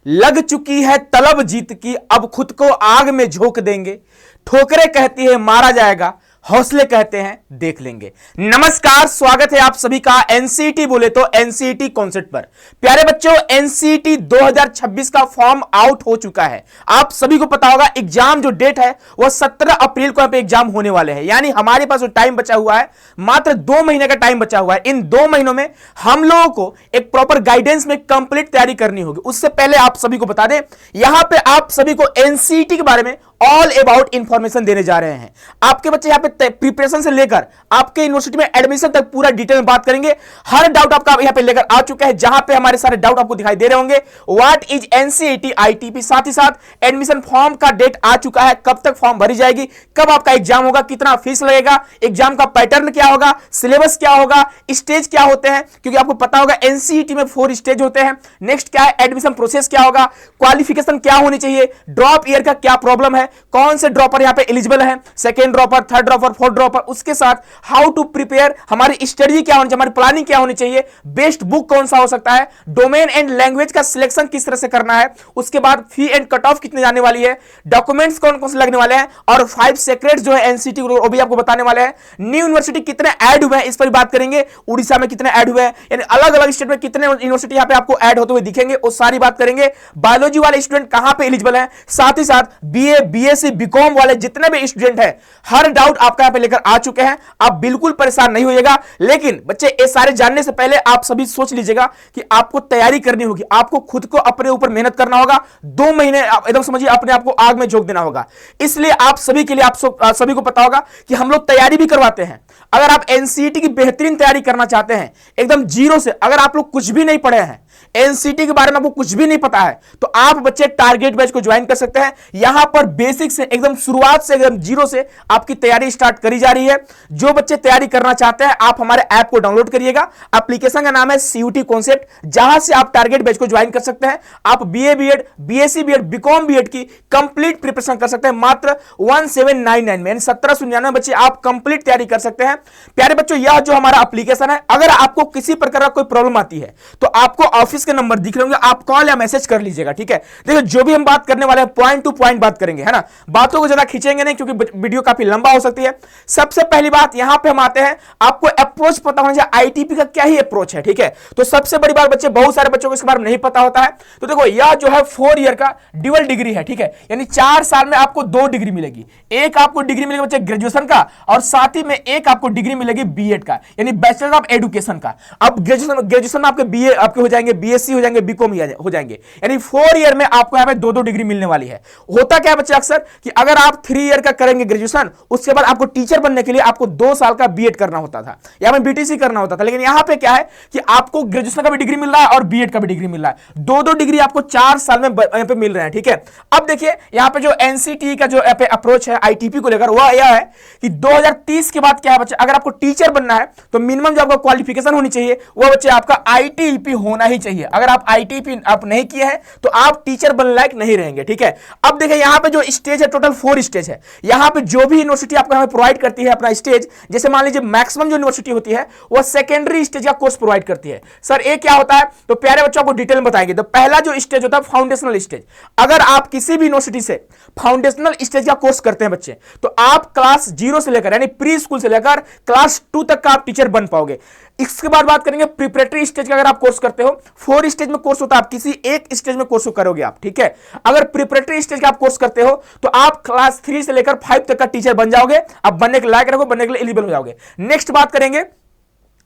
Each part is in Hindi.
लग चुकी है तलब जीत की, अब खुद को आग में झोंक देंगे। ठोकरें कहती है मारा जाएगा, हौसले कहते हैं देख लेंगे। नमस्कार, स्वागत है आप सभी का एनसीईटी बोले तो एनसीईटी कॉन्सेप्ट पर। प्यारे बच्चों, एनसीईटी 2026 का फॉर्म आउट हो चुका है। आप सभी को पता होगा एग्जाम जो डेट है वह 17 अप्रैल को यहाँ पे एग्जाम होने वाले हैं। यानी हमारे पास जो टाइम बचा हुआ है मात्र 2 महीने का टाइम बचा हुआ है। इन 2 महीनों में हम लोगों को एक प्रॉपर गाइडेंस में कंप्लीट तैयारी करनी होगी। उससे पहले आप सभी को बता दें, यहां पे आप सभी को एनसीईटी के बारे में ऑल अबाउट इंफॉर्मेशन देने जा रहे हैं। आपके बच्चे यहां पे प्रिपरेशन से लेकर आपके यूनिवर्सिटी में एडमिशन तक पूरा डिटेल में बात करेंगे। हर डाउट आपका यहां पे लेकर आ चुका है, जहां पे हमारे सारे डाउट आपको दिखाई दे रहे होंगे। व्हाट इज एनसीईटी आईटीपी, साथ ही साथ एडमिशन फॉर्म का डेट आ चुका है, कब तक फॉर्म भरी जाएगी, कब आपका एग्जाम होगा, कितना फीस लगेगा, एग्जाम का पैटर्न क्या होगा, सिलेबस क्या होगा, स्टेज क्या होते हैं, क्योंकि आपको पता होगा एनसीईटी में 4 स्टेज होते हैं। नेक्स्ट क्या है, एडमिशन प्रोसेस क्या होगा, क्वालिफिकेशन क्या होनी चाहिए, ड्रॉप ईयर का क्या प्रॉब्लम है, कौन से ड्रॉपर यहां पे एलिजिबल है, second dropper, third dropper, fourth dropper, उसके साथ हाउ टू प्रिपेयर, हमारी स्टडी क्या होनी चाहिए, हमारी प्लानिंग क्या होनी चाहिए, बेस्ट बुक कौन सा हो सकता है, डोमेन एंड लैंग्वेज का सिलेक्शन किस तरह से करना है, उसके बाद फी एंड कट ऑफ कितने जाने वाली है, डॉक्यूमेंट्स कौन कौन से लगने वाले हैं, और 5 सीक्रेट्स जो है एनसीईटी वो भी आपको बताने वाले हैं। न्यू यूनिवर्सिटी कितने ऐड हुए हैं इस पर बात करेंगे, उड़ीसा में कितने ऐड हुए हैं, यानी अलग अलग स्टेट में कितने यूनिवर्सिटी यहां पे आपको ऐड होते हुए दिखेंगे, वो सारी बात करेंगे। बायोलॉजी वाले स्टूडेंट कहां पे एलिजिबल है, साथ ही साथ बीए, बीएससी, बीकॉम वाले जितने भी स्टूडेंट हैं, हर डाउट आपका यहां पे लेकर आ चुके हैं। आप बिल्कुल परेशान नहीं होइएगा। लेकिन बच्चे, ये सारे जानने से पहले आप सभी सोच लीजिएगा कि आपको तैयारी करनी होगी, आपको खुद को अपने ऊपर मेहनत करना होगा। 2 महीने एकदम समझिए अपने आप को आग में झोंक देना होगा। इसलिए आप सभी के लिए, आप सभी को पता होगा कि हम लोग तैयारी भी करवाते हैं। अगर आप एनसीईटी की बेहतरीन तैयारी करना चाहते हैं एकदम जीरो से, अगर आप लोग कुछ भी नहीं पढ़े हैं, एनसीईटी के बारे में आपको कुछ भी नहीं पता है, तो आप बच्चे टारगेट बैच को ज्वाइन कर सकते हैं। यहां पर बेसिक से एकदम शुरुआत से एकदम जीरो से आपकी तैयारी स्टार्ट करी जा रही है। जो बच्चे तैयारी करना चाहते हैं, आप हमारे ऐप को डाउनलोड करिएगा। एप्लीकेशन का नाम है सीयूटी कॉन्सेप्ट, जहां से आप टारगेट बैच को ज्वाइन कर सकते हैं। आप BA BEd, BSc BEd, BCom BEd की कंप्लीट प्रिपरेशन कर सकते हैं मात्र 1799 में, 1799 बच्चे आप कंप्लीट तैयारी कर सकते हैं। प्यारे बच्चों, यह जो हमारा एप्लीकेशन है, अगर आपको किसी प्रकार का कोई प्रॉब्लम आती है तो आपको ऑफिस के नंबर दिख रहे होंगे, आप कॉल या मैसेज कर लीजिएगा। ठीक है, देखो जो भी हम बात करने वाले हैं पॉइंट टू पॉइंट बात करेंगे, है ना, बातों को ज्यादा खींचेंगे नहीं क्योंकि वीडियो काफी लंबा हो सकती है। सबसे पहली बात यहां पे हम आते हैं, आपको अप्रोच पता होना चाहिए, आईटीपी का क्या ही अप्रोच है। ठीक है, तो सबसे बड़ी बात बच्चे, बहुत सारे बच्चों को इसके बारे में नहीं पता होता है। तो देखो, यह जो है 4 ईयर का ड्यूअल डिग्री है। ठीक है, यानी 4 साल में आपको 2 डिग्री मिलेगी। एक आपको डिग्री मिलेगी बच्चे ग्रेजुएशन का, और साथ ही में एक आपको डिग्री मिलेगी बीएड का, यानी बैचलर ऑफ एजुकेशन का। अब ग्रेजुएशन में आपके बीए आपके हो जाएंगे, बीएससी हो जाएंगे, बीकॉम हो जाएंगे, यानी 4 ईयर में आपको यहां पे 2-2 डिग्री मिलने वाली है। होता क्या है बच्चे अक्सर कि अगर आप 3 ईयर का करेंगे ग्रेजुएशन, उसके बाद आपको टीचर बनने के लिए आपको 2 साल का बीएड करना होता था या में बीटीसी करना होता था। लेकिन यहां पे क्या है कि आपको ग्रेजुएशन का भी डिग्री मिल रहा है और बीएड का भी डिग्री मिल रहा है। 2-2 डिग्री आपको 4 साल में यहां पे मिल रहे हैं। ठीक है, अब देखिए यहां पे जो एनसीईटी का जो अप्रोच है आईटीपी को लेकर, वह यह है कि 2030 के बाद क्या है बच्चे, अगर आपको टीचर बनना है तो मिनिमम जो आपका क्वालिफिकेशन होनी चाहिए वह बच्चे आपका आईटीईपी होना ही चाहिए। अगर आप आईटीईपी आप नहीं किए हैं तो आप टीचर बनने लायक नहीं रहेंगे। ठीक है, अब देखिए यहां पे जो स्टेज है, टोटल 4 स्टेज है। यहां पे जो भी यूनिवर्सिटी आपको यहां प्रोवाइड करती है अपना स्टेज, जैसे मान लीजिए मैक्सिमम जो यूनिवर्सिटी होती है वह सेकेंडरी स्टेज का कोर्स प्रोवाइड करती है। सर ये क्या होता है, तो प्यारे बच्चों आपको डिटेल में बताएंगे। तो पहला जो स्टेज होता है फाउंडेशनल स्टेज। अगर आप किसी भी यूनिवर्सिटी से फाउंडेशनल स्टेज का कोर्स करते हैं बच्चे, तो आप क्लास 0 से लेकर यानी प्री स्कूल से लेकर क्लास 2 तक का आप टीचर बन पाओगे। इसके बाद बात करेंगे प्रिपरेटरी स्टेज का। अगर आप कोर्स करते हो, 4 स्टेज में कोर्स होता है, आप किसी एक स्टेज में कोर्स करोगे आप। ठीक है, अगर प्रिपरेटरी स्टेज का आप कोर्स करते हो तो आप क्लास 3 से लेकर 5 तक का टीचर बन जाओगे। आप बनने के लायक रहोगे, बनने के लिए एलिजिबल हो जाओगे। नेक्स्ट बात करेंगे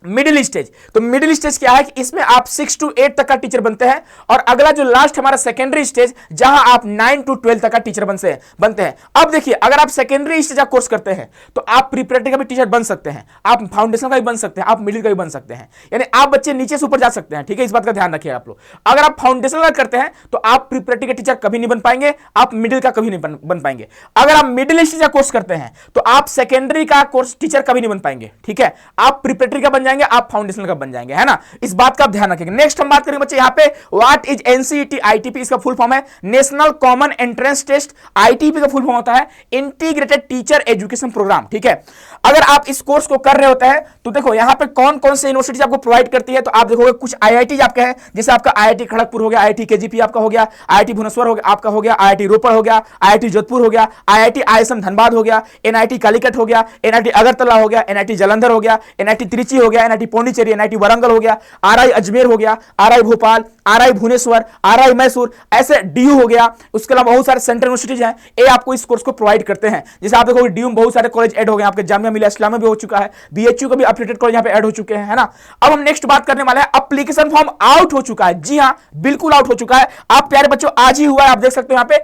मिडिल स्टेज। तो मिडिल स्टेज क्या है कि इसमें आप 6 to 8 तक का टीचर बनते हैं, और अगला जो लास्ट हमारा सेकेंडरी स्टेज, जहां आप 9 to 12 तक का टीचर बनते हैं। अब देखिए, अगर आप सेकेंडरी स्टेज का कोर्स करते हैं तो आप प्रिपरेटरी का भी टीचर बन सकते हैं, आप फाउंडेशन का भी बन सकते हैं, आप मिडिल का भी बन सकते हैं, यानी आप बच्चे नीचे से ऊपर जा सकते हैं। ठीक है, इस बात का ध्यान रखिए आप लोग। अगर आप फाउंडेशन का करते हैं तो आप प्रिपरेटरी का टीचर कभी नहीं बन पाएंगे, आप मिडिल का कभी नहीं बन पाएंगे। अगर आप मिडिल स्टेज का कोर्स करते हैं तो आप सेकेंडरी का कोर्स टीचर कभी नहीं बन पाएंगे। ठीक है, आप प्रिपरेटरी का बन जाएंगे, आप फाउंडेशनल का बन जाएंगे, है ना। इस बात का आप ध्यान रखेंगे। नेक्स्ट हम बात करेंगे बच्चे यहाँ पे व्हाट इज एनसीईटी आईटीपी, इसका फुल फॉर्म है national common entrance test. ITP का फुल फॉर्म होता है इंटीग्रेटेड टीचर एजुकेशन प्रोग्राम, ठीक है। अगर आप इस कोर्स को कर रहे होते हैं तो देखो यहाँ पे कौन कौन से यूनिवर्सिटी आपको प्रोवाइड करती है, तो आप देखोगे कुछ आईआईटी आपके हैं, जैसे आपका आईआईटी खड़गपुर हो गया, आईआईटी केजीपी आपका हो गया, आईआईटी भुवनेश्वर हो गया आपका हो गया, आईआईटी रोपड़ हो गया, आईआईटी जोधपुर हो गया, आईआईटी आईएसएम धनबाद हो गया, एनआईटी कालीकट हो गया, एनआईटी अगरतला हो गया, एनआईटी जालंधर हो गया, एनआईटी त्रिची हो गया, एनआईटी पौंडीचेरी, एनआईटी वारंगल हो गया, आरआई अजमेर हो गया, RI Bhopal, RI Bhubaneswar, RI Mysore, ऐसे डीयू हो गया। उसके अलावा बहुत सारे सेंट्रल यूनिवर्सिटीज हैं, ये आपको इस कोर्स को प्रोवाइड करते हैं। जैसे आप देखोगे डीयू में बहुत सारे कॉलेज ऐड हो गए, आपके जामिया मिलिया इस्लामिया भी हो चुका है, बीएचयू का भी अपडेटेड कॉलेज यहाँ पे ऐड हो चुके हैं, है ना। अब हम नेक्स्ट बात करने वाले हैं, एप्लीकेशन फॉर्म आउट हो चुका है। जी हां, बिल्कुल आउट हो चुका है। आप प्यारे बच्चों आज ही हुआ है, आप देख सकते हो यहाँ पे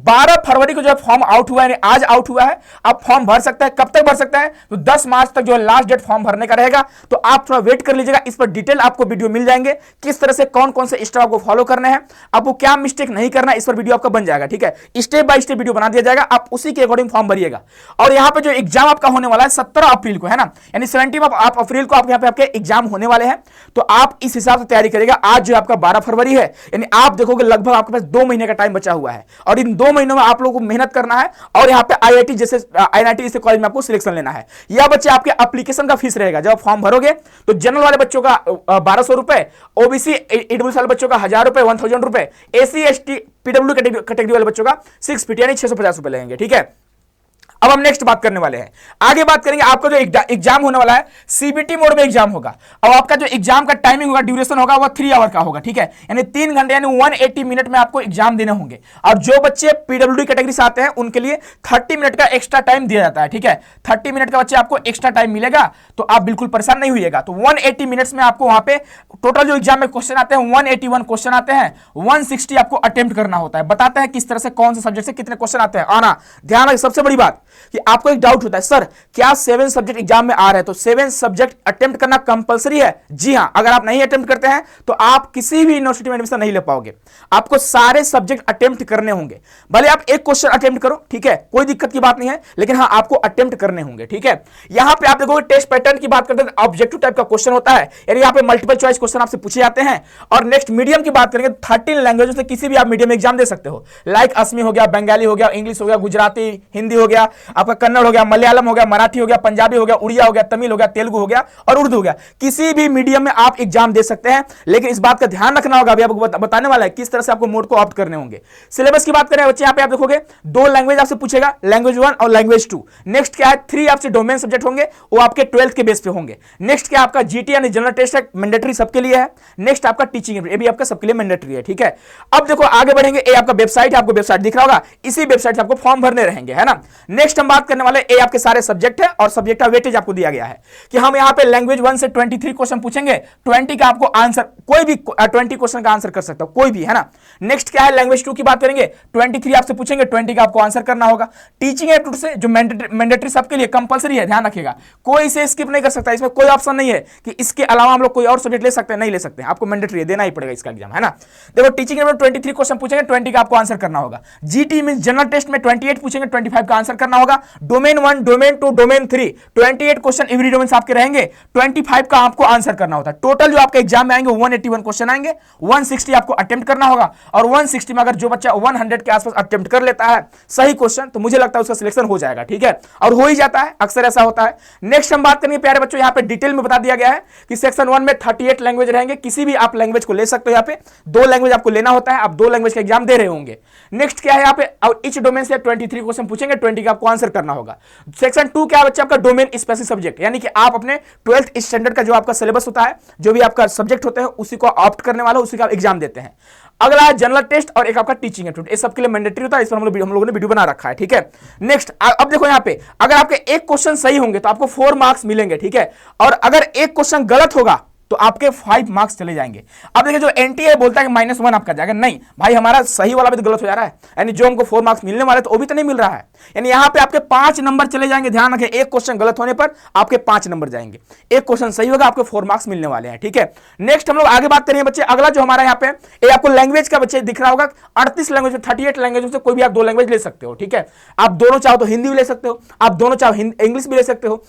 12 फरवरी को जो फॉर्म आउट हुआ है, आज आउट हुआ है। आप फॉर्म भर सकते हैं, कब तक भर सकते हैं, तो 10 मार्च तक जो है लास्ट डेट फॉर्म भरने का रहेगा। तो आप थोड़ा वेट कर लीजिएगा, इस पर डिटेल आपको वीडियो मिल जाएंगे, किस तरह से कौन कौन से स्टेप आपको फॉलो करने हैं, आपको क्या मिस्टेक नहीं करना, इस पर वीडियो आपका बन जाएगा, ठीक है। स्टेप बाय स्टेप वीडियो बना दिया जाएगा, आप उसी के अकॉर्डिंग फॉर्म भरिएगा। और यहाँ पे जो एग्जाम आपका होने वाला है 17 अप्रैल को, है ना, यानी 17 अप्रैल को आप यहाँ पे आपके एग्जाम होने वाले हैं। तो आप इस हिसाब से तैयारी करिएगा। आज जो आपका 12 फरवरी है, यानी आप देखोगे लगभग आपके पास 2 महीने का टाइम बचा हुआ है, और इन 2 महीनों में आप लोगों को मेहनत करना है, और यहाँ पे आईआईटी जैसे एनआईटी जैसे कॉलेज में आपको सिलेक्शन लेना है। यह बच्चे आपके एप्लीकेशन का फीस रहेगा। जब फॉर्म भरोगे तो जनरल वाले बच्चों का 1200 रुपए, ओबीसी ईडब्ल्यूएस वाले बच्चों का 1000 रुपए, 1000 रुपए, एसी एसटी पीडब्ल्यू कैटेगरी वाले बच्चों का 650 यानी 650 रुपए लगेंगे, ठीक है। अब हम नेक्स्ट बात करने वाले हैं, आगे बात करेंगे। आपका जो एग्जाम होने वाला है सीबीटी मोड में एग्जाम होगा। अब आपका जो एग्जाम का टाइमिंग होगा, ड्यूरेशन होगा, वो 3 आवर का होगा, ठीक है, यानी 3 घंटे यानी 180 मिनट में आपको एग्जाम देने होंगे। और जो बच्चे पीडब्ल्यूडी कैटेगरी से आते हैं उनके लिए 30 मिनट का एक्स्ट्रा टाइम दिया जाता है, ठीक है। 30 मिनट का बच्चे आपको एक्स्ट्रा टाइम मिलेगा, तो आप बिल्कुल परेशान नहीं होइएगा। तो 180 मिनट्स में आपको वहां पे टोटल जो एग्जाम में क्वेश्चन आते हैं 181 क्वेश्चन आते हैं, 160 आपको अटेम्प्ट करना होता है। बताते हैं किस तरह से कौन से सब्जेक्ट से कितने क्वेश्चन आते हैं। आना ध्यान रखिए, सबसे बड़ी बात कि आपको एक डाउट होता है, सर क्या 7 सब्जेक्ट एग्जाम में आ रहे हैं, तो 7 सब्जेक्ट अटेम्प्ट करना कंपलसरी है? जी हां, अगर आप नहीं अटेम्प्ट करते हैं तो आप किसी भी यूनिवर्सिटी में एडमिशन नहीं ले पाओगे। आपको सारे सब्जेक्ट अटेम्प्ट करने होंगे। भले आप एक क्वेश्चन अटेम्प्ट करो, ठीक है, कोई दिक्कत की बात नहीं है, लेकिन हाँ आपको अटेम्प्ट करने होंगे, ठीक है। यहां पे आप देखोगे टेस्ट पैटर्न की बात करते हैं, ऑब्जेक्टिव टाइप का क्वेश्चन होता है, यानी यहां पे मल्टीपल चॉइस क्वेश्चन आपसे पूछे जाते हैं। और नेक्स्ट मीडियम की बात करेंगे, 13 लैंग्वेज से किसी भी आप मीडियम एग्जाम दे सकते हो, लाइक असमी हो गया, बंगाली हो गया, इंग्लिश हो गया, गुजराती हिंदी हो गया, आपका कन्नड़ हो गया, मलयालम हो गया, मराठी हो गया, पंजाबी हो गया, उड़िया हो गया, तमिल हो गया, तेलुगु हो गया और उर्दू हो गया। किसी भी मीडियम में आप एग्जाम दे सकते हैं, लेकिन इस बात का ध्यान रखना होगा, अभी आपको बताने वाला है किस तरह से आपको मोड को ऑप्ट करने होंगे। सिलेबस की बात करें बच्चे, यहां पे आप देखोगे 2 लैंग्वेज आपसे पूछेगा, लैंग्वेज 1 और लैंग्वेज 2। नेक्स्ट क्या है, 3 आपसे डोमेन सब्जेक्ट होंगे, वो आपके 12th के बेस पे होंगे। नेक्स्ट क्या आपका जीटी यानी जनरल टेस्ट है, मैंडेटरी सबके लिए है। नेक्स्ट आपका टीचिंग, ये भी आपका सबके लिए मैंडेटरी है, ठीक है। अब देखो आगे बढ़ेंगे, ये आपका वेबसाइट है, आपको वेबसाइट दिख रहा होगा, इसी वेबसाइट से आपको फॉर्म भरने रहेंगे, है ना। नेक्स्ट हम बात करने वाले, ये आपके सारे सब्जेक्ट है और सब्जेक्ट का वेटेज आपको दिया गया है कि हम यहां पे लैंग्वेज 1 से 23 क्वेश्चन पूछेंगे, 20 का आपको आंसर, कोई भी 20 क्वेश्चन का आंसर कर सकता हो, कोई भी, है ना। नेक्स्ट क्या है, लैंग्वेज 2 की बात करेंगे, 23 आपसे पूछेंगे, 20 का आपको आंसर करना होगा। टीचिंग एप्टीट्यूड से जो मैंडेटरी सबके लिए कंपलसरी है, ध्यान रखिएगा, कोई इसे स्किप नहीं कर सकता, इसमें कोई ऑप्शन नहीं है कि इसके अलावा हम लोग कोई और सब्जेक्ट ले सकते हैं, नहीं ले सकते, आपको मैंडेटरी है, देना ही पड़ेगा इसका एग्जाम, है ना। देखो टीचिंग में 23 क्वेश्चन पूछेंगे, 20 का आपको आंसर करना होगा। जीटी में जनरल टेस्ट में 28 पूछेंगे, 25 का आंसर करना होगा। Domain 1, domain 2, domain 3, 28 question every domain आपके रहेंगे, 25 का आपको आंसर करना होता है। टोटल जो आपके एग्जाम में आएंगे 181 क्वेश्चन आएंगे, 160 आपको अटेम्प्ट करना होगा। और 160 में अगर जो बच्चा 100 के आसपास अटेम्प्ट कर लेता है सही क्वेश्चन, तो मुझे लगता है उसका सिलेक्शन हो जाएगा, ठीक है, और हो ही जाता है, अक्सर ऐसा होता है। नेक्स्ट हम बात करेंगे प्यारे बच्चों, यहां पे डिटेल में बता दिया गया है कि सेक्शन 1 में 38 लैंग्वेज रहेंगे, किसी भी आप लैंग्वेज को ले सकते हो। यहां पे 2 लैंग्वेज आपको लेना होता है, आप 2 लैंग्वेज का एग्जाम दे रहे होंगे। नेक्स्ट क्या है, यहां पे इच डोमेन से 23 क्वेश्चन पूछेंगे, 20 का आपको आंसर करना होगा। सेक्शन 2 क्या है बच्चा, आपका डोमेन स्पेसिफिक सब्जेक्ट, यानी कि आप अपने 12th स्टैंडर्ड का जो आपका सिलेबस होता है, जो भी आपका सब्जेक्ट होते हैं, उसी को ऑप्ट करने वाला, उसी का एग्जाम देते हैं। अगला है जनरल टेस्ट और एक आपका टीचिंग एप्टीट्यूड, ये सबके लिए मैंडेटरी होता है, इस पर हम लोगों ने वीडियो बना रखा है, ठीक है। नेक्स्ट अब देखो यहाँ पे, अगर आपके एक क्वेश्चन सही होंगे तो आपको 4 मार्क्स मिलेंगे, ठीक है, और अगर एक क्वेश्चन गलत होगा तो आपके 5 मार्क्स चले जाएंगे। अब देखिए जो एनटीए बोलता है कि -1 आपका जाएगा, नहीं भाई, हमारा सही वाला भी तो गलत हो जा रहा है, यानी जो हमको 4 मार्क्स मिलने वाले तो वो भी तो नहीं मिल रहा है, यानी यहां पे आपके 5 नंबर चले जाएंगे। ध्यान रखें, एक क्वेश्चन गलत होने पर आपके 5 नंबर जाएंगे, एक क्वेश्चन सही होगा आपके 4 मार्क्स मिलने वाले हैं, ठीक है। नेक्स्ट हम लोग आगे बात करेंगे बच्चे, अगला जो हमारा यहाँ पे ये आपको लैंग्वेज का बच्चे दिख रहा होगा, 38 लैंग्वेज में 38 लैंग्वेज में से कोई भी आप 2 लैंग्वेज ले सकते हो, ठीक है। आप दोनों चाहो तो हिंदी भी ले सकते हो, आप दोनों चाहो इंग्लिश भी ले सकते हो,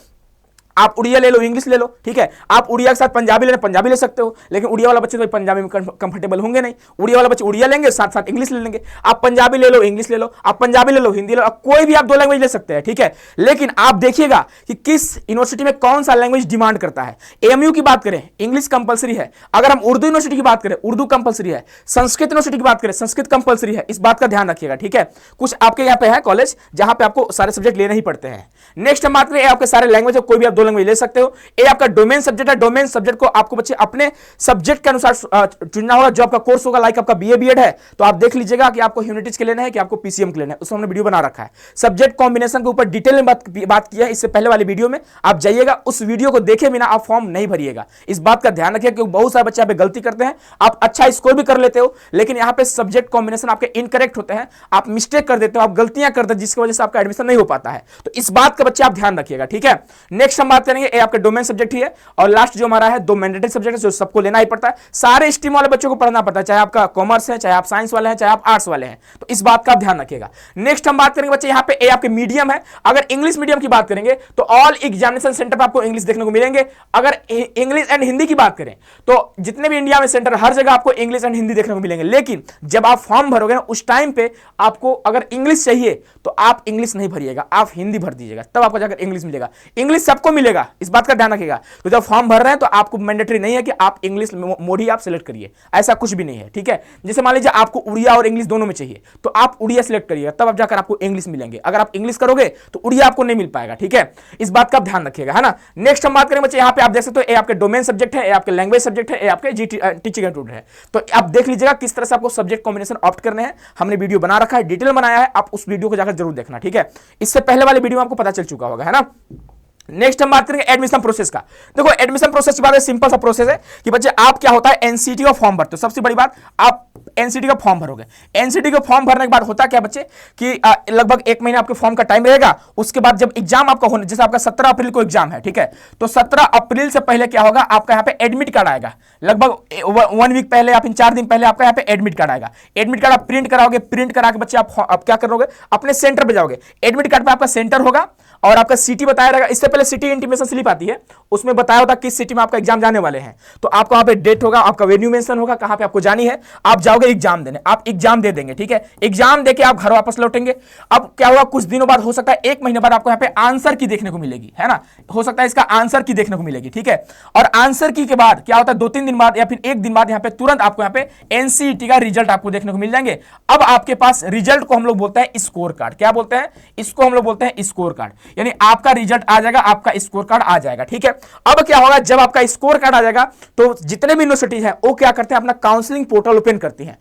आप उड़िया ले लो, इंग्लिश ले लो, ठीक है। आप उड़िया के साथ पंजाबी लेना, पंजाबी ले सकते हो, लेकिन उड़िया वाला बच्चे तो पंजाबी में कंफर्टेबल होंगे नहीं, उड़िया वाला बच्चे उड़िया लेंगे, साथ साथ इंग्लिश ले लेंगे। आप पंजाबी ले लो, इंग्लिश ले लो, आप पंजाबी ले लो, हिंदी ले लो, कोई भी आप 2 लैंग्वेज ले सकते हैं, ठीक है। लेकिन आप देखिएगा कि किस यूनिवर्सिटी में कौन सा लैंग्वेज डिमांड करता है। एएमयू की बात करें, इंग्लिश कंपलसरी है। अगर हम उर्दू यूनिवर्सिटी की बात करें, उर्दू कंपलसरी है। संस्कृत यूनिवर्सिटी की बात करें, संस्कृत कंपलसरी है। इस बात का ध्यान रखिएगा, ठीक है। कुछ आपके यहाँ पे है कॉलेज जहां पे आपको सारे सब्जेक्ट लेने ही पड़ते हैं। नेक्स्ट हम बात करें, आपके सारे लैंग्वेज, कोई भी आप 2 लैंग्वेज ले सकते हो। ये आपका डोमेन सब्जेक्ट है। डोमेन सब्जेक्ट को आपको बच्चे अपने सब्जेक्ट के अनुसार चुनना होगा। जो आपका कोर्स होगा, लाइक आपका बीए बीएड है, तो आप देख लीजिएगा कि आपको ह्यूमैनिटीज के लेना है कि आपको पीसीएम के लेना है। उसमें हमने वीडियो बना रखा है। सब्जेक्ट कॉम्बिनेशन के ऊपर डिटेल में बात की है इससे पहले वाली वीडियो में। आप जाइएगा, उस वीडियो को देखे बिना आप फॉर्म नहीं भरिएगा। इस बात का ध्यान रखिए, क्योंकि बहुत सारे बच्चे यहाँ पे गलती करते हैं। आप अच्छा स्कोर भी कर लेते हो, लेकिन यहाँ पे सब्जेक्ट कॉम्बिनेशन आपके इनकरेक्ट होते हैं, आप मिस्टेक कर देते हो, आप गलतियां करते हो, जिसकी वजह से आपका एडमिशन नहीं हो पाता है। तो इस बात का बच्चे आप ध्यान रखिएगा, ठीक है। नेक्स्ट हम बात करेंगे, आपके डोमेन सब्जेक्ट ही है। और लास्ट जो हमारा है 2 मैंडेटरी सब्जेक्ट है, जो सबको लेना ही पड़ता है। सारे स्ट्रीम वाले बच्चों को पढ़ना पड़ता है, चाहे आपका कॉमर्स है, चाहे आप साइंस वाले हैं, चाहे आप आर्ट्स वाले हैं। तो इस बात का आप ध्यान रखिएगा। नेक्स्ट हम बात करेंगे बच्चे, यहाँ पे आपके मीडियम है। अगर इंग्लिश मीडियम की बात करेंगे तो ऑल एग्जामिनेशन सेंटर पर आपको इंग्लिश देखने को मिलेंगे। अगर इंग्लिश एंड हिंदी की बात करें तो जितने भी इंडिया में सेंटर, हर जगह आपको इंग्लिश एंड हिंदी देखने को मिलेंगे। लेकिन जब आप फॉर्म भरोगे ना, उस टाइम पे आपको अगर इंग्लिश चाहिए तो आप इंग्लिश नहीं भरिएगा, आप हिंदी भर दीजिएगा, तब आपको जाकर इंग्लिश मिलेगा। इंग्लिश सबको मिलेगा, इस बात का ध्यान रखिएगा। तो जब फॉर्म भर रहे हैं तो आपको मैंडेटरी नहीं है कि आप इंग्लिश मोड ही आप सिलेक्ट करिए, ऐसा कुछ भी नहीं है, ठीक है। जैसे मान लीजिए आपको उड़िया और इंग्लिश दोनों में चाहिए, तो आप उड़िया सिलेक्ट करिएगा, तब आप जाकर आपको इंग्लिश मिलेंगे। अगर आप इंग्लिश करोगे तो उड़िया आपको नहीं मिल पाएगा, ठीक है। इस बात का आप ध्यान रखिएगा, है ना। नेक्स्ट हम बात करें बच्चे, यहाँ पे आप देख सकते हो, ये आपके डोमेन सब्जेक्ट है, ये आपके लैंग्वेज सब्जेक्ट है, ये आपके टीचिंग एप्टीट्यूड है। तो आप देख लीजिएगा किस तरह से आपको सब्जेक्ट कॉम्बिनेशन ऑप्ट करने हैं। हमने वीडियो बना रखा है, डिटेल बनाया है, आप उस वीडियो को जाकर जरूर देखना, ठीक है। इससे पहले वाले वीडियो में आपको पता चल चुका होगा, है ना। नेक्स्ट हम बात करेंगे एडमिशन प्रोसेस का। देखो एडमिशन प्रोसेस की बात है, सिंपल सा प्रोसेस है कि बच्चे आप क्या होता है, एनसीटी का फॉर्म भरते हो। सबसे बड़ी बात, आप एनसीटी का फॉर्म भरोगे। एनसीटी का फॉर्म भरने के बाद होता क्या बच्चे कि लगभग 1 महीना आपके फॉर्म का टाइम रहेगा। उसके बाद जब एग्जाम आपका होने, जैसे आपका 17 अप्रैल को एग्जाम है, ठीक है, तो 17 अप्रैल से पहले क्या होगा, आपका यहाँ पे एडमिट कार्ड आएगा। लगभग 1 वीक पहले या फिर 4 दिन पहले आपका यहाँ पे एडमिट कार्ड आएगा। एडमिट कार्ड आप प्रिंट कराओगे, प्रिंट करा के बच्चे आप क्या करोगे, अपने सेंटर पे जाओगे। एडमिट कार्ड पे आपका सेंटर होगा और आपका सिटी बताया रहेगा। इससे पहले सिटी इंटीमेशन स्लिप आती है, उसमें बताया होता है किस सिटी में आपका एग्जाम जाने वाले हैं। तो आपको वहां पे डेट होगा, आपका वेन्यू मेंशन होगा, कहां पे आपको जानी है। आप जाओगे एग्जाम देने, आप एग्जाम दे देंगे, ठीक है। एग्जाम देके आप घर वापस लौटेंगे। अब क्या हुआ, कुछ दिनों बाद, हो सकता है 1 महीने बाद, आपको यहाँ पे आंसर की देखने को मिलेगी, है ना। हो सकता है इसका आंसर की देखने को मिलेगी, ठीक है। और आंसर की के बाद क्या होता है, 2-3 दिन बाद या फिर 1 दिन बाद यहाँ पे तुरंत आपको यहाँ पे एनसीईटी का रिजल्ट आपको देखने को मिल जाएंगे। अब आपके पास रिजल्ट को हम लोग बोलते हैं स्कोर कार्ड। क्या बोलते हैं, इसको हम लोग बोलते हैं स्कोर कार्ड। यानी आपका रिजल्ट आ जाएगा, आपका स्कोर कार्ड आ जाएगा, ठीक है। अब क्या होगा, जब आपका स्कोर कार्ड आ जाएगा तो जितने भी यूनिवर्सिटी है वो क्या करते हैं, अपना काउंसलिंग पोर्टल ओपन करती हैं।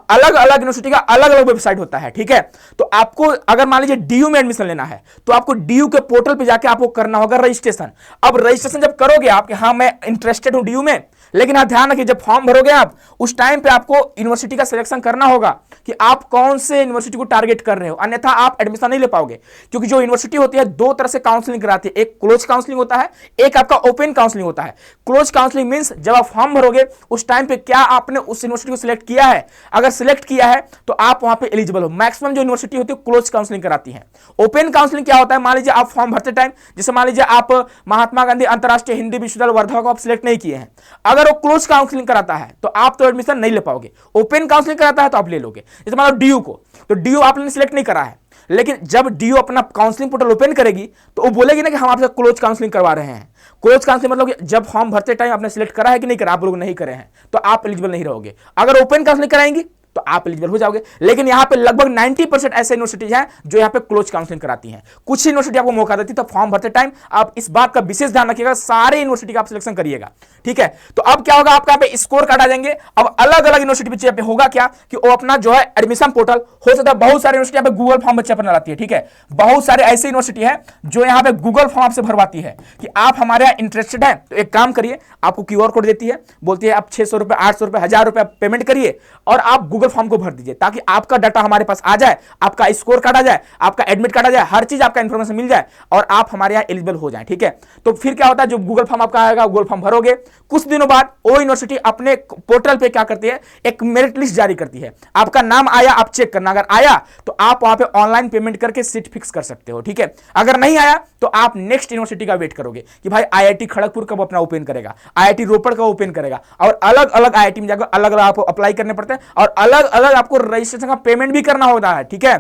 अलग अलग यूनिवर्सिटी का अलग अलग वेबसाइट होता है, ठीक है। तो आपको अगर मान लीजिए डीयू में एडमिशन लेना है तो आपको डीयू के पोर्टल पे जाके आपको करना होगा रजिस्ट्रेशन। अब रजिस्ट्रेशन जब करोगे आप कि हाँ मैं इंटरेस्टेड हूं डीयू में, लेकिन आप ध्यान रखिए, जब फॉर्म भरोगे आप, उस टाइम पे आपको यूनिवर्सिटी का सिलेक्शन करना होगा कि आप कौन से यूनिवर्सिटी को टारगेट कर रहे हो, अन्यथा आप एडमिशन नहीं ले पाओगे। क्योंकि जो यूनिवर्सिटी होती है 2 तरह से काउंसलिंग कराती है, एक क्लोज काउंसलिंग होता है, एक आपका ओपन काउंसलिंग होता है। क्लोज काउंसलिंग मींस जब आप फॉर्म भरोगे उस टाइम पे क्या आपने उस यूनिवर्सिटी को सिलेक्ट किया है, अगर सिलेक्ट किया है तो आप वहां पे एलिजिबल हो। मैक्सिमम जो यूनिवर्सिटी होती है क्लोज काउंसलिंग कराती है। ओपन काउंसलिंग क्या होता है, मान लीजिए आप फॉर्म भरते टाइम, जैसे मान लीजिए आप महात्मा गांधी अंतरराष्ट्रीय हिंदी विश्वविद्यालय वर्धा को आप सिलेक्ट नहीं किए हैं, अगर वो क्लोज काउंसलिंग कराता है तो आप तो एडमिशन नहीं ले पाओगे। ओपन काउंसलिंग कराता है तो आप ले लोगे। जैसे मान लो डीयू को, तो डीयू आपने सिलेक्ट नहीं करा है, लेकिन जब डीयू अपना काउंसलिंग पोर्टल ओपन करेगी तो वो बोलेगी ना कि हम आपसे क्लोज काउंसलिंग करवा रहे हैं। क्लोज काउंसलिंग मतलब कि जब फॉर्म भरते टाइम आपने सिलेक्ट करा है कि नहीं करा, आप लोग नहीं करे हैं तो आप एलिजिबल नहीं रहोगे। अगर ओपन काउंसलिंग कराएंगी तो आप एलिजिबल हो जाओगे। लेकिन यहां पे लगभग 90% ऐसे यूनिवर्सिटीज हैं जो यहां पे क्लोज काउंसलिंग कराती हैं। कुछ यूनिवर्सिटी आपको मौका देती है, तो फॉर्म भरते टाइम आप इस बात का विशेष ध्यान रखिएगा, सारे यूनिवर्सिटी का आप सिलेक्शन करिएगा, ठीक है। तो अब क्या होगा, आपका पे स्कोर कार्ड आ जाएंगे। अब अलग अलग यूनिवर्सिटी पे होगा क्या कि वो अपना जो है एडमिशन पोर्टल, हो सकता है बहुत सारे यूनिवर्सिटी पे गूगल फॉर्म बच्चे अपना लाती है, ठीक है। बहुत सारे ऐसे यूनिवर्सिटी है जो यहाँ पे गूगल फॉर्म आपसे भरवाती है कि आप हमारे यहाँ इंटरेस्टेड है, तो एक काम करिए, आपको क्यूआर कोड देती है, बोलती है आप 600 रुपए, 800 रुपए, 1000 रुपए पेमेंट करिए और आप गूगल फॉर्म को भर दीजिए ताकि आपका डाटा हमारे पास आ जाए, आपका स्कोर कार्ड आ जाए, आपका एडमिट कार्ड आ जाए, हर चीज आपका इंफॉर्मेशन मिल जाए और आप हमारे यहाँ एलिजिबल हो जाए। ठीक है, तो फिर क्या होता है, जो गूगल फॉर्म आपका आएगा, गूगल फॉर्म भरोगे, कुछ दिनों बाद वो यूनिवर्सिटी अपने पोर्टल पे क्या करती है, एक मेरिट लिस्ट जारी करती है। आपका नाम आया, आप चेक करना, अगर आया तो आप वहां पे ऑनलाइन पेमेंट करके सीट फिक्स कर सकते हो। ठीक है, अगर नहीं आया तो आप नेक्स्ट यूनिवर्सिटी का वेट करोगे कि भाई आईआईटी खड़गपुर कब अपना ओपन करेगा, आईआईटी रोपड़ कब ओपन करेगा, और अलग अलग आईआईटी में जाकर अलग अलग आपको अप्लाई करने पड़ते हैं और अलग अलग आपको रजिस्ट्रेशन का पेमेंट भी करना होता है। ठीक है,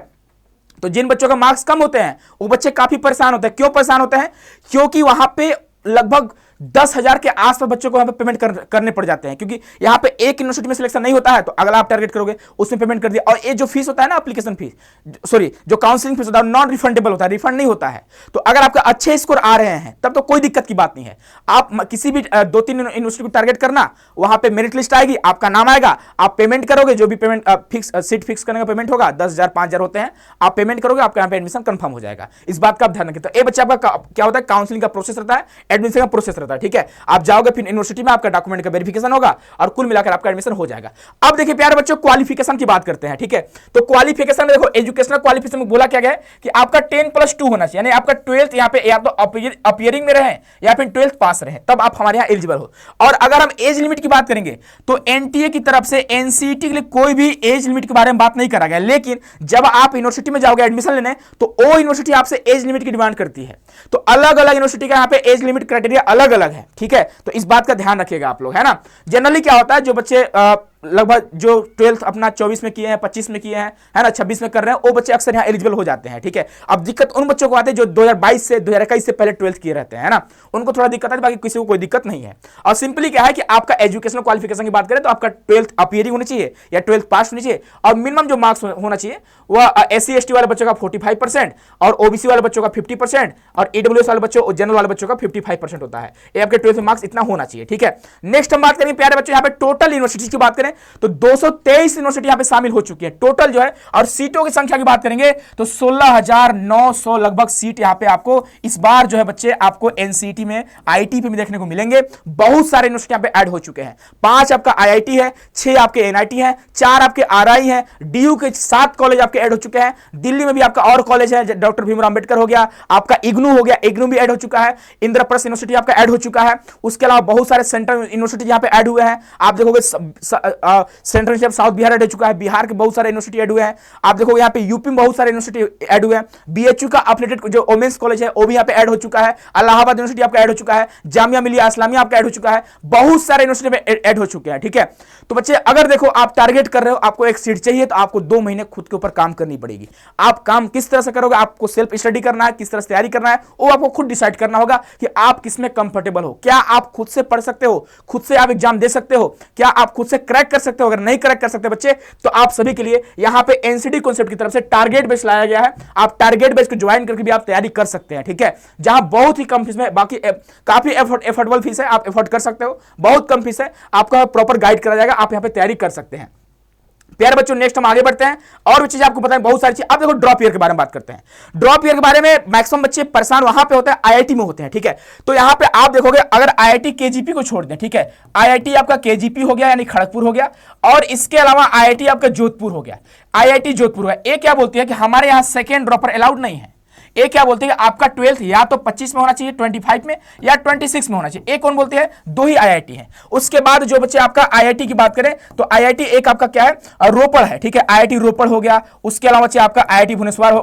तो जिन बच्चों का मार्क्स कम होते हैं वो बच्चे काफी परेशान होते हैं। क्यों परेशान होते हैं? क्योंकि वहां पे लगभग 10,000 के आसपास बच्चों को यहाँ पे पेमेंट करने पड़ जाते हैं, क्योंकि यहाँ पे एक यूनिवर्सिटी में सिलेक्शन नहीं होता है तो अगला आप टारगेट करोगे, उसमें पेमेंट कर दिया। और ये जो फीस होता है ना, एप्लीकेशन फीस, सॉरी जो काउंसलिंग फीस होता है, नॉन रिफंडेबल होता है, रिफंड नहीं होता है। तो अगर आपके अच्छे स्कोर आ रहे हैं तब तो कोई दिक्कत की बात नहीं है। आप किसी भी 2-3 यूनिवर्सिटी को टारगेट करना, वहां पे मेरिट लिस्ट आएगी, आपका नाम आएगा, आप पेमेंट करोगे, जो भी पेमेंट फिक्स सीट फिक्स करने का पेमेंट होगा 10,000 5,000 होते हैं, आप पेमेंट करोगे, आपका यहाँ पे एडमिशन कंफर्म हो जाएगा। इस बात का आप ध्यान रखें। तो ये बच्चा आपका क्या होता है, काउंसलिंग का प्रोसेस रहता है, एडमिशन का प्रोसेस रहता है। ठीक है, आप जाओगे, फिर यूनिवर्सिटी में आपका डॉक्यूमेंट का वेरिफिकेशन होगा और कुल मिलाकर आपका एडमिशन हो जाएगा। अब देखिए प्यारे बच्चों, क्वालिफिकेशन की बात करते हैं। ठीक है, तो क्वालिफिकेशन में देखो, एजुकेशनल क्वालिफिकेशन में बोला क्या गया है कि आपका 10+2 होना चाहिए, यानी आपका 12th यहाँ पे या तो अपीयरिंग में रहे या फिर 12th पास रहे, तब आप हमारे यहाँ एलिजिबल हो। और अगर हम एज लिमिट की बात करेंगे तो एनटीए की तरफ से एनसीईटी के लिए कोई भी एज लिमिट के बारे में बात नहीं करा गया, लेकिन जब आप यूनिवर्सिटी में जाओगे एडमिशन लेने तो वो यूनिवर्सिटी आपसे एज लिमिट की डिमांड करती है। तो अलग अलग यूनिवर्सिटी का यहाँ पे एज लिमिट क्राइटेरिया अलग अलग है। ठीक है, तो इस बात का ध्यान रखिएगा आप लोग, है ना। जनरली क्या होता है, जो बच्चे लगभग जो 12th अपना 24 में किए हैं, 25 में किए हैं, है ना, 26 में कर रहे हैं, वो बच्चे अक्सर यहाँ एलिजिबल हो जाते हैं। ठीक है, अब दिक्कत उन बच्चों को आती है जो 2022 से 2021 से पहले 12th किए रहते हैं, है ना, उनको थोड़ा दिक्कत है, बाकी किसी को कोई दिक्कत नहीं है। और सिंपली क्या है कि आपका एजुकेशनल क्वालिफिकेशन की बात करें तो आपका 12th अपीयरिंग होनी चाहिए या 12th पास होनी चाहिए, और मिनिमम जो मार्क्स होना चाहिए वह SC/ST वाले बच्चों का 45% और OBC वाले बच्चों का 50% और EWS वाले बच्चों, जनरल वाले बच्चों का 55% होता है। ये आपके 12th मार्क्स इतना होना चाहिए। ठीक है, नेक्स्ट हम बात करेंगे प्यारे बच्चों, यहाँ पे टोटल यूनिवर्सिटी की बात करें तो 223 यूनिवर्सिटी यहां पे शामिल हो चुकी है टोटल जो है। और सीटों की संख्या की बात करेंगे तो 16,900 लगभग सीट यहां पे आपको इस बार जो है बच्चे आपको एनसीईटी में आईटी पे भी देखने को मिलेंगे। बहुत सारे यूनिवर्सिटी यहां पे ऐड हो चुके हैं। 5 आपका आईआईटी है, 6 आपके एनआईटी है, 4 आपके आरआई है, डीयू के 7 कॉलेज आपके ऐड हो चुके हैं। दिल्ली में भी आपका और कॉलेज है, डॉक्टर भीमराव अंबेडकर हो गया, आपका इग्नू हो गया, इग्नू भी ऐड हो चुका है, इंद्रप्रस्थ यूनिवर्सिटी आपका ऐड हो चुका है। उसके अलावा बहुत सारे सेंट्रल यूनिवर्सिटी यहां पे ऐड हुए हैं। आप देखोगे सेंट्रल साउथ बिहार ऐड हो चुका है, बिहार के बहुत सारे यूनिवर्सिटी ऐड हुए हैं। आप देखोगे यहाँ पे यूपी में बहुत सारे यूनिवर्सिटी ऐड हुए हैं। बीएचयू का एफिलिएटेड जो वोमेंस कॉलेज है वो भी यहाँ पे ऐड हो चुका है। इलाहाबाद यूनिवर्सिटी आपका ऐड हो चुका है, जामिया मिलिया इस्लामिया आपका ऐड हो चुका है। बहुत सारे यूनिवर्सिटी में ऐड हो चुके हैं। ठीक है, तो बच्चे अगर देखो आप टारगेट कर रहे हो, आपको एक सीट चाहिए तो आपको 2 महीने खुद के ऊपर काम करनी पड़ेगी। आप काम किस तरह से करोगे, आपको सेल्फ स्टडी करना है, किस तरह से तैयारी करना है, वो आपको खुद डिसाइड करना होगा कि आप किसमें कंफर्टेबल हो। क्या आप खुद से पढ़ सकते हो, खुद से आप एग्जाम दे सकते हो, क्या आप खुद से क्रैक कर सकते हो। अगर नहीं क्रैक कर सकते बच्चे तो आप सभी के लिए यहां पे एनसीडी कॉन्सेप्ट की तरफ से टारगेट बेस लाया गया है। आप टारगेट बेस को ज्वाइन करके भी आप तैयारी कर सकते हैं। ठीक है, जहां बहुत ही कम फीस में, बाकी काफी एफोर्डेबल फीस है, आप एफोर्ड कर सकते हो, बहुत कम फीस है, आपका प्रॉपर गाइड करा जाएगा, आप यहां पे तैयारी कर सकते हैं। प्यारे बच्चों नेक्स्ट हम आगे बढ़ते हैं और भी चीजें आपको पता है, बहुत सारी चीज। अब देखो ड्रॉप ईयर के बारे में बात करते हैं। ड्रॉप ईयर के बारे में मैक्सिमम बच्चे परेशान वहां पे होते हैं, आईआईटी में होते हैं। ठीक है, तो यहां पे आप देखोगे अगर आईआईटी केजीपी को छोड़ दें, ठीक है, आईआईटी आपका केजीपी हो गया यानी खड़गपुर हो गया, और इसके अलावा आईआईटी आपका जोधपुर हो गया, आईआईटी जोधपुर है। ये क्या बोलती है कि हमारे यहां सेकेंड ड्रॉपर अलाउड नहीं है। ये क्या बोलते हैं आपका 12th या तो 25 में होना चाहिए, 25 में या 26 में होना चाहिए। एक कौन बोलते हैं, 2 ही आईआईटी हैं। उसके बाद जो बच्चे आपका आईआईटी की बात करें तो आईआईटी एक आपका क्या है, रोपड़ है। ठीक है, आईआईटी रोपड़ हो गया। उसके अलावा बच्चे आपका आईआईटी भुवनेश्वर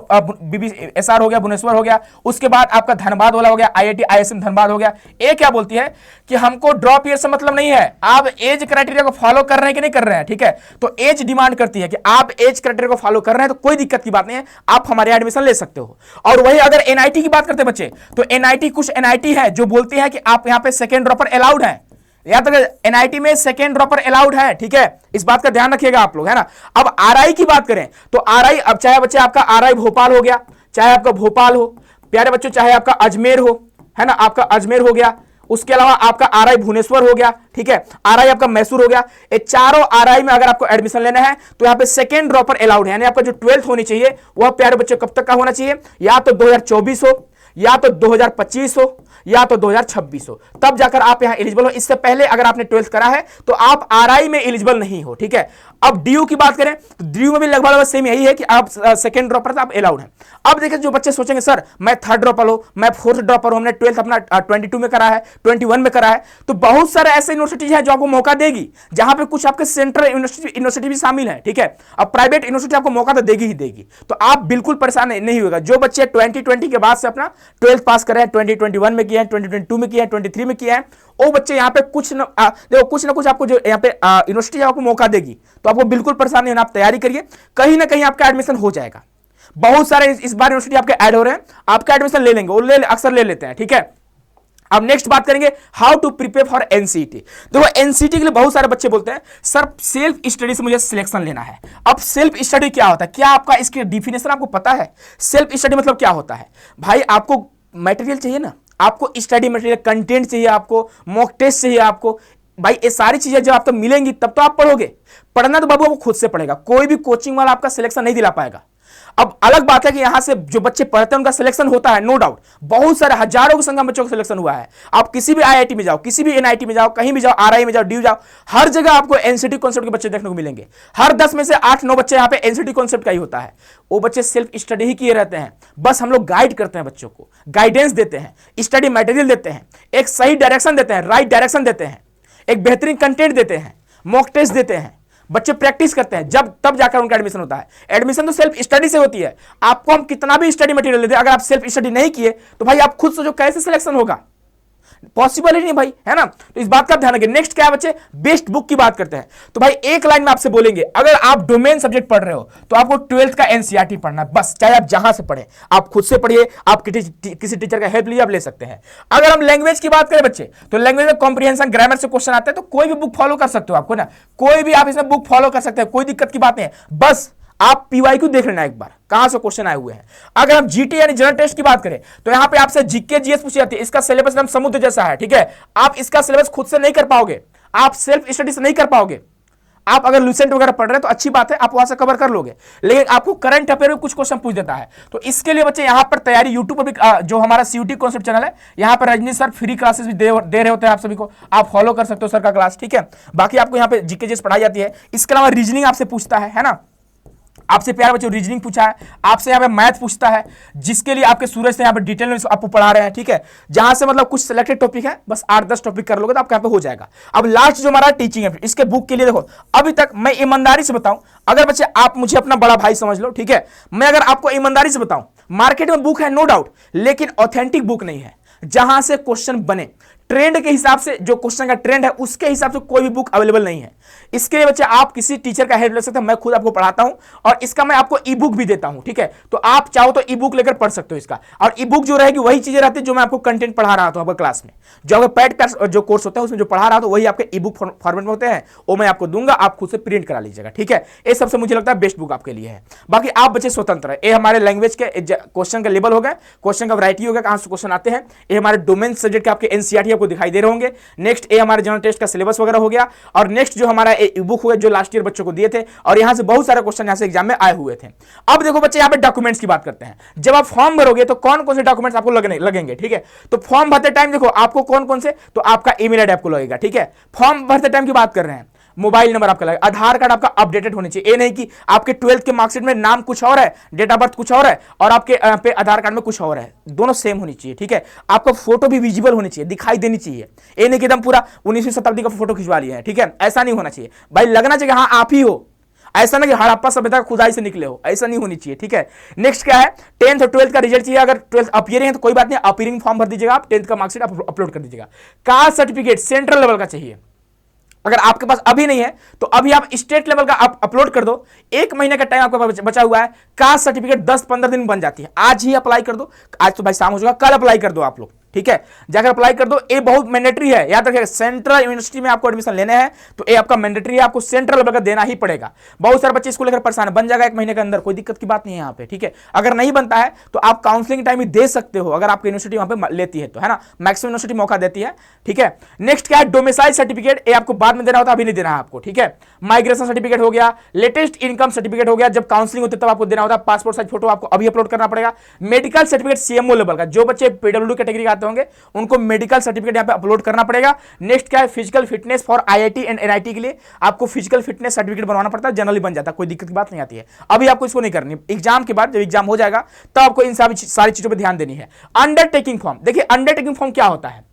BBSR हो गया, भुवनेश्वर हो गया। उसके बाद आपका धनबाद वाला हो गया, आईआईटी ISM धनबाद हो गया। ये क्या बोलती है कि हमको ड्रॉप ईयर से मतलब नहीं है, आप एज क्राइटेरिया को फॉलो कर रहे हैं कि नहीं कर रहे हैं। ठीक है, तो एज डिमांड करती है कि आप एज क्राइटेरिया को फॉलो कर रहे हैं तो कोई दिक्कत की बात नहीं है, आप हमारे एडमिशन ले सकते हो। और वही अगर एनआईटी की बात करते हैं बच्चे, तो एनआईटी कुछ एनआईटी है जो बोलती है कि आप यहां पे सेकेंड ड्रॉपर अलाउड है, या तो एनआईटी में सेकेंड ड्रॉपर अलाउड है। ठीक है, इस बात का ध्यान रखिएगा आप लोग, है ना। अब आरआई की बात करें तो आरआई, अब चाहे बच्चे आपका आरआई भोपाल हो गया, चाहे आपका भोपाल हो, प्यारे बच्चों चाहे आपका अजमेर हो, है ना, आपका अजमेर हो गया। उसके अलावा आपका आरआई भुवनेश्वर हो गया। ठीक है, आरआई आपका मैसूर हो गया। ये चारों आरआई में अगर आपको एडमिशन लेना है तो यहाँ पे सेकेंड ड्रॉपर अलाउड है, यानी आपका जो 12th होनी चाहिए वह प्यारे बच्चों कब तक का होना चाहिए, या तो 2024 हो, या तो 2025 हो या तो 2026 हो, तब जाकर आप यहां एलिजिबल हो। इससे पहले अगर आपने 12th करा है तो आप आरआई में एलिजिबल नहीं हो, ठीक है। अब डीयू की बात करें तो डीयू में भी लगभग सेम यही है कि आप सेकंड ड्रॉपर तो आप अलाउड हैं। अब देखिए जो बच्चे सोचेंगे सर मैं थर्ड ड्रॉपर हूं, मैं फोर्थ ड्रॉपर हूं, हमने 12th अपना 22 में करा है, 21 में करा है, तो बहुत सारे ऐसे यूनिवर्सिटीज हैं जो आपको मौका देगी जहां पे कुछ आपके सेंट्रल यूनिवर्सिटी भी शामिल है, ठीक है। अब प्राइवेट यूनिवर्सिटी आपको मौका तो देगी ही देगी, तो आप बिल्कुल परेशान नहीं होगा। जो बच्चे 2020 के बाद से अपना 12th पास कर रहे हैं, 2021 में किया है, 2022 में किया है, 23 में किया है, वो बच्चे यहाँ पे कुछ ना कुछ आपको जो यहाँ पे यूनिवर्सिटी आपको मौका देगी, तो आपको बिल्कुल परेशान नहीं होना। आप तैयारी करिए, कहीं ना कहीं आपका एडमिशन हो जाएगा। बहुत सारे इस बार यूनिवर्सिटी आपके ऐड हो रहे हैं, आपका एडमिशन ले लेंगे, वो अक्सर ले लेते हैं, ठीक है। अब नेक्स्ट बात करेंगे how to prepare for NCET. देखो एनसीईटी के लिए बहुत सारे बच्चे बोलते हैं सर सेल्फ स्टडी से मुझे सिलेक्शन लेना है। अब सेल्फ स्टडी क्या होता है, क्या आपका इसकी डिफिनेशन आपको पता है? सेल्फ स्टडी मतलब क्या होता है भाई? आपको मटेरियल चाहिए ना, आपको स्टडी मटेरियल, कंटेंट चाहिए, आपको मॉक टेस्ट चाहिए, आपको भाई ये सारी चीजें जब आपको मिलेंगी तब तो आप पढ़ोगे। पढ़ना तो बाबू आपको खुद से पड़ेगा, कोई भी कोचिंग वाला आपका सिलेक्शन नहीं दिला पाएगा। अब अलग बात है कि यहां से जो बच्चे पढ़ते हैं उनका सिलेक्शन होता है, नो डाउट, बहुत सारे हजारों की संख्या में बच्चों का सिलेक्शन हुआ है। आप किसी भी आईआईटी में जाओ, किसी भी एनआईटी में जाओ, कहीं भी जाओ, आरआई में जाओ, ड्यू जाओ, हर जगह आपको एनसीटी कॉन्सेप्ट के बच्चे देखने को मिलेंगे। हर 10 में से 8-9 बच्चे यहाँ पे एनसीटी कॉन्सेप्ट का ही होता है। वो बच्चे सेल्फ स्टडी ही किए रहते हैं, बस हम लोग गाइड करते हैं बच्चों को, गाइडेंस देते हैं, स्टडी मटेरियल देते हैं, एक सही डायरेक्शन देते हैं, राइट डायरेक्शन देते हैं, एक बेहतरीन कंटेंट देते हैं, मॉक टेस्ट देते हैं, बच्चे प्रैक्टिस करते हैं, जब तब जाकर उनका एडमिशन होता है। एडमिशन तो सेल्फ स्टडी से होती है। आपको हम कितना भी स्टडी मटेरियल दे दें, अगर आप सेल्फ स्टडी नहीं किए तो भाई आप खुद सोचो कैसे सिलेक्शन होगा, पॉसिबल ही नहीं भाई, है ना। तो इस बात का ध्यान रखिए। नेक्स्ट क्या है बच्चे, बेस्ट बुक की बात करते हैं। तो भाई एक लाइन में आपसे बोलेंगे, अगर आप डोमेन सब्जेक्ट पढ़ रहे हो तो आपको 12th का एनसीईआरटी पढ़ना है, बस चाहे आप जहां से पढ़े, आप खुद से पढ़िए, आप किसी टीचर का हेल्प लीजिए, आप ले सकते हैं। अगर हम लैंग्वेज की बात करें बच्चे, तो लैंग्वेज में कॉम्प्रिहेंशन, ग्रामर से क्वेश्चन आते हैं, तो कोई भी बुक फॉलो कर सकते हो आपको ना, कोई भी आप इसमें बुक फॉलो कर सकते हैं, कोई दिक्कत की बात नहीं है। बस आप पीवाईक्यू देख लेना एक बार, कहां से क्वेश्चन आए हुए हैं। अगर हम जीटी यानी जनरल टेस्ट की बात करें तो यहां पे आपसे जीके जीएस पूछी जाती है। इसका सिलेबस एकदम समुद्र जैसा है, ठीक है। आप इसका सिलेबस खुद से नहीं कर पाओगे, आप सेल्फ स्टडी से नहीं कर पाओगे। आप अगर लूसेंट वगैरह पढ़ रहे हैं तो अच्छी बात है, आप वहां से कवर कर लोगे, लेकिन आपको करंट अफेयर में कुछ क्वेश्चन पूछ देता है। तो इसके लिए बच्चे यहां पर तैयारी, यूट्यूब पर भी जो हमारा सीयूटी कॉन्सेप्ट चैनल है, यहां पर रजनी सर फ्री क्लासेस भी दे रहे होते हैं आप सभी को, आप फॉलो कर सकते हो सर का क्लास, ठीक है। बाकी आपको यहाँ पे जीके जीएस पढ़ाई जाती है। इसके अलावा रीजनिंग आपसे पूछता है ना, आपसे प्यारे बच्चों रीजनिंग पूछा है, आपसे यहाँ पे मैथ पूछता है, जिसके लिए आपके सूरज से यहाँ पे डिटेल में आपको पढ़ा रहे हैं, ठीक है। जहां से मतलब कुछ सिलेक्टेड टॉपिक है, बस 8-10 टॉपिक कर लोगे तो आपके यहाँ पे हो जाएगा। अब लास्ट जो हमारा टीचिंग है, इसके बुक के लिए देखो, अभी तक मैं ईमानदारी से बताऊं, अगर बच्चे आप मुझे अपना बड़ा भाई समझ लो, ठीक है, मैं अगर आपको ईमानदारी से बताऊं, मार्केट में बुक है नो डाउट, लेकिन ऑथेंटिक बुक नहीं है जहां से क्वेश्चन बने। ट्रेंड के हिसाब से, जो क्वेश्चन का ट्रेंड है उसके हिसाब से कोई भी बुक अवेलेबल नहीं है। इसके लिए बच्चे आप किसी टीचर का हेल्प ले सकते हैं, मैं खुद आपको पढ़ाता हूं और इसका मैं आपको ई बुक भी देता हूं, ठीक है। तो आप चाहो तो ई बुक लेकर पढ़ सकते हो इसका, और ई बुक जो रहेगी वही चीजें रहती है जो मैं आपको कंटेंट पढ़ा रहा था आपका क्लास में, जो आपका पैड का जो कोर्स होता है उसमें जो पढ़ा रहा था वही आपके ई बुक फॉर्मेट में होते हैं, वो मैं आपको दूंगा, आप खुद से प्रिंट करा लीजिएगा, ठीक है। ये सबसे मुझे लगता है बेस्ट बुक आपके लिए है। बाकी आप बच्चे स्वतंत्र है। ये हमारे लैंग्वेज के क्वेश्चन का लेवल हो गया, क्वेश्चन का वैरायटी हो गया, कहां से क्वेश्चन आते हैं, ये हमारे डोमेन सब्जेक्ट के आपके एनसीईआरटी आपको दिखाई दे रहे होंगे। नेक्स्ट ये हमारे जनरल टेस्ट का सिलेबस वगैरह हो गया, और नेक्स्ट जो हमारा ई बुक हुआ जो लास्ट ईयर बच्चों को दिए थे, और यहां से बहुत सारे क्वेश्चन यहां से एग्जाम में आए हुए थे। अब देखो बच्चे यहाँ पे डॉक्यूमेंट्स की बात करते हैं। जब आप फॉर्म भरोगे तो कौन कौन से डॉक्यूमेंट्स आपको लगेंगे, ठीक है। तो फॉर्म भरते टाइम देखो आपको कौन कौन से, तो आपका ईमेल आईडी आपको लगेगा, ठीक है। फॉर्म भरते टाइम की बात कर रहे हैं, मोबाइल नंबर आपका लगेगा, आधार कार्ड आपका अपडेटेड होनी चाहिए। ये नहीं कि आपके 12th के मार्कशीट में नाम कुछ और है, डेट ऑफ बर्थ कुछ और है, और आपके पे आधार कार्ड में कुछ और है, दोनों सेम होनी चाहिए, ठीक है। आपका फोटो भी विजिबल होनी चाहिए, दिखाई देनी चाहिए। ये नहीं कि एकदम पूरा 19वीं शताब्दी का फोटो खिंचवा लिया है, ठीक है, ऐसा नहीं होना चाहिए भाई। लगना चाहिए हाँ आप ही हो, ऐसा ना कि हड़प्पा सभ्यता खुदाई से निकले हो, ऐसा नहीं होनी चाहिए, ठीक है। नेक्स्ट क्या है, 10th और 12th का रिजल्ट चाहिए। अगर 12th अपीयरिंग है तो कोई बात नहीं, अपीयरिंग फॉर्म भर दीजिएगा आप, 10th का मार्कशीट आप अपलोड कर दीजिएगा। कास्ट सर्टिफिकेट सेंट्रल लेवल का चाहिए, अगर आपके पास अभी नहीं है तो अभी आप स्टेट लेवल का आप अपलोड कर दो। 1 महीने का टाइम आपके पास बचा हुआ है। कास्ट सर्टिफिकेट 10-15 दिन में बन जाती है, आज ही अप्लाई कर दो, आज तो भाई शाम हो चुका, कल अप्लाई कर दो आप लोग, ठीक है, जाकर अप्लाई कर दो। ए बहुत मैंडेटरी है, याद रखिएगा, सेंट्रल यूनिवर्सिटी में आपको एडमिशन लेने हैं तो ए आपका मैंडेटरी है, आपको सेंट्रल लेवल का देना ही पड़ेगा। बहुत सारे बच्चे इसको लेकर परेशान है, बन जाएगा 1 महीने के अंदर, कोई दिक्कत की बात नहीं है यहाँ पे, ठीक है। अगर नहीं बनता है तो आप काउंसलिंग टाइम ही दे सकते हो, अगर आपकी यूनिवर्सिटी वहां पे लेती है तो, है ना, मैक्सिमम यूनिवर्सिटी मौका देती है, ठीक है। नेक्स्ट क्या है, डोमिसाइल सर्टिफिकेट, ये आपको बाद में देना होता है, अभी नहीं देना है आपको, ठीक है। माइग्रेशन सर्टिफिकेट हो गया, लेटेस्ट इनकम सर्टिफिकेट हो गया, जब काउंसलिंग होती है तब आपको देना होता है। पासपोर्ट साइज फोटो आपको अभी अपलोड करना पड़ेगा। मेडिकल सर्टिफिकेट सीएमओ लेवल का, जो बच्चे पीडब्ल्यू कैटेगरी के आते होंगे उनको मेडिकल सर्टिफिकेट यहाँ पे अपलोड करना पड़ेगा। नेक्स्ट क्या है, physical fitness for IIT and NIT के लिए आपको फिजिकल फिटनेस सर्टिफिकेट बनवाना पड़ता है, जनरली बन जाता है, कोई दिक्कत की बात नहीं आती है। अभी आपको इसको नहीं करनी, एग्जाम के बाद जब एग्जाम हो जाएगा तब आपको इन सारी चीजों पर ध्यान देनी है। अंडरटेकिंग फॉर्म, देखिए अंडरटेकिंग फॉर्म क्या होता है,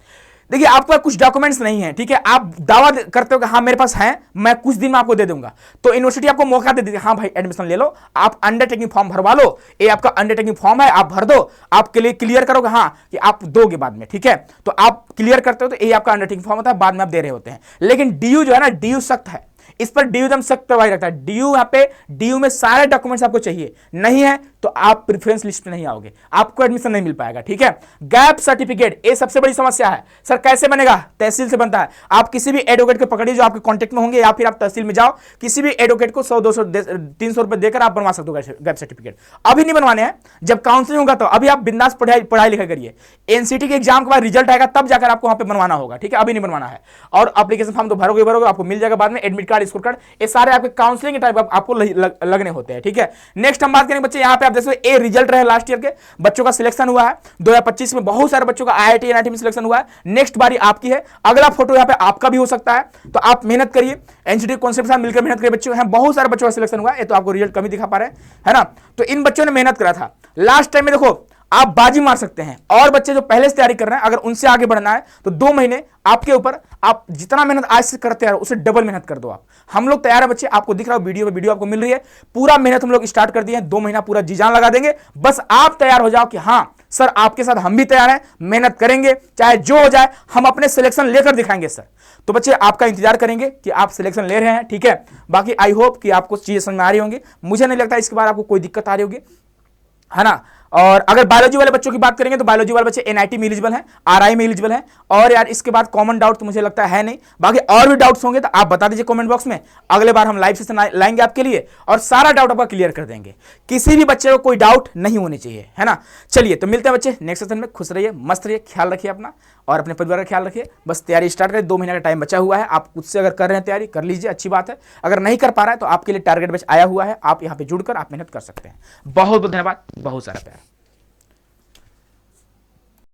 देखिए आपके पास कुछ डॉक्यूमेंट्स नहीं है, ठीक है, आप दावा करते हो कि हाँ मेरे पास है, मैं कुछ दिन में आपको दे दूंगा, तो यूनिवर्सिटी आपको मौका दे देती है, हाँ भाई एडमिशन ले लो, आप अंडरटेकिंग फॉर्म भरवा लो, ये आपका अंडरटेकिंग फॉर्म है, आप भर दो, आपके लिए क्लियर करोगे हाँ कि आप दोगे बाद में, ठीक है, तो आप क्लियर करते हो तो ये आपका अंडरटेकिंग फॉर्म होता है, बाद में आप दे रहे होते हैं। लेकिन डीयू जो है ना, डीयू सख्त है, इस पर डीयू एकदम सख्त करवाई रखता है। डीयू यहाँ पे, डीयू में सारे डॉक्यूमेंट्स आपको चाहिए, नहीं है तो आप प्रेफरेंस लिस्ट में नहीं आओगे, आपको एडमिशन नहीं मिल पाएगा, ठीक है। गैप सर्टिफिकेट, ये सबसे बड़ी समस्या है। सर कैसे बनेगा, तहसील से बनता है। आप किसी भी एडवोकेट को पकड़िए जो आपके कांटेक्ट में होंगे, या फिर आप तहसील में जाओ, किसी भी एडवोकेट को 100 200 300 रुपए देकर आप बनवा सकते हो गैप सर्टिफिकेट। अभी नहीं बनवाने हैं, जब काउंसलिंग होगा तो अभी आप बिंदास पढ़ाई लिखा करिए। एनसीटी के एग्जाम के बाद रिजल्ट आएगा तब जाकर आपको वहां पे बनवाना होगा, ठीक है, अभी नहीं बनवाना है। और एप्लीकेशन फॉर्म तो भरोगे, आपको मिल जाएगा बाद में, एडमिट कार्ड, स्कोर कार्ड, ये सारे आपके काउंसलिंग के टाइप आपको लगने होते हैं, ठीक है। नेक्स्ट हम बात करेंगे बच्चे, यहाँ पे आप देखो ए रिजल्ट रहे लास्ट ईयर के बच्चों का सिलेक्शन हुआ है 2025 में, बहुत सारे बच्चों का आईआईटी एनआईटी में सिलेक्शन हुआ है। नेक्स्ट बारी आपकी है, अगला फोटो यहाँ पे आपका भी हो सकता है, तो आप मेहनत करिए, एनसीटी कॉन्सेप्ट के साथ मिलकर मेहनत करिए। बच्चों हैं बहुत सारे बच्चों का सिलेक्शन हुआ है, ये तो आपको रिजल्ट कम ही दिखा पा रहे हैं, है ना, तो इन बच्चों ने मेहनत करा था लास्ट टाइम में। देखो आप बाजी मार सकते हैं, और बच्चे जो पहले से तैयारी कर रहे हैं अगर उनसे आगे बढ़ना है तो 2 महीने आपके ऊपर, आप जितना मेहनत आज से करते हैं उससे डबल मेहनत कर दो आप। हम लोग तैयार है बच्चे, आपको दिख रहा है वीडियो में, वीडियो आपको मिल रही है, पूरा मेहनत हम लोग स्टार्ट कर दिए हैं, 2 महीना पूरा जी जान लगा देंगे, बस आप तैयार हो जाओ कि हाँ सर आपके साथ हम भी तैयार हैं, मेहनत करेंगे, चाहे जो हो जाए हम अपने सिलेक्शन लेकर दिखाएंगे सर। तो बच्चे आपका इंतजार करेंगे कि आप सिलेक्शन ले रहे हैं, ठीक है। बाकी आई होप कि आपको चीजें समझ में आ रही होंगी, मुझे नहीं लगता इसके बाद आपको कोई दिक्कत आ रही होगी, है ना। और अगर बायोलॉजी वाले बच्चों की बात करेंगे तो बायोलॉजी वाले बच्चे एनआईटी में एलिजिबल हैं, आरआई में एलिजिबल हैं, और यार इसके बाद कॉमन डाउट तो मुझे लगता है नहीं। बाकी और भी डाउट्स होंगे तो आप बता दीजिए कमेंट बॉक्स में, अगले बार हम लाइव सेशन लाएंगे आपके लिए और सारा डाउट आपका क्लियर कर देंगे, किसी भी बच्चे को कोई डाउट नहीं होनी चाहिए, है ना। चलिए तो मिलते हैं बच्चे नेक्स्ट सेशन में, खुश रहिए, मस्त रहिए, ख्याल रखिए अपना और अपने परिवार का ख्याल रखिए। बस तैयारी स्टार्ट करें, 2 महीने का टाइम बचा हुआ है, आप उससे अगर कर रहे हैं तैयारी कर लीजिए, अच्छी बात है। अगर नहीं कर पा रहा है तो आपके लिए टारगेट बैच आया हुआ है, आप यहाँ पे जुड़कर आप मेहनत कर सकते हैं। बहुत बहुत धन्यवाद, बहुत सारा प्यार।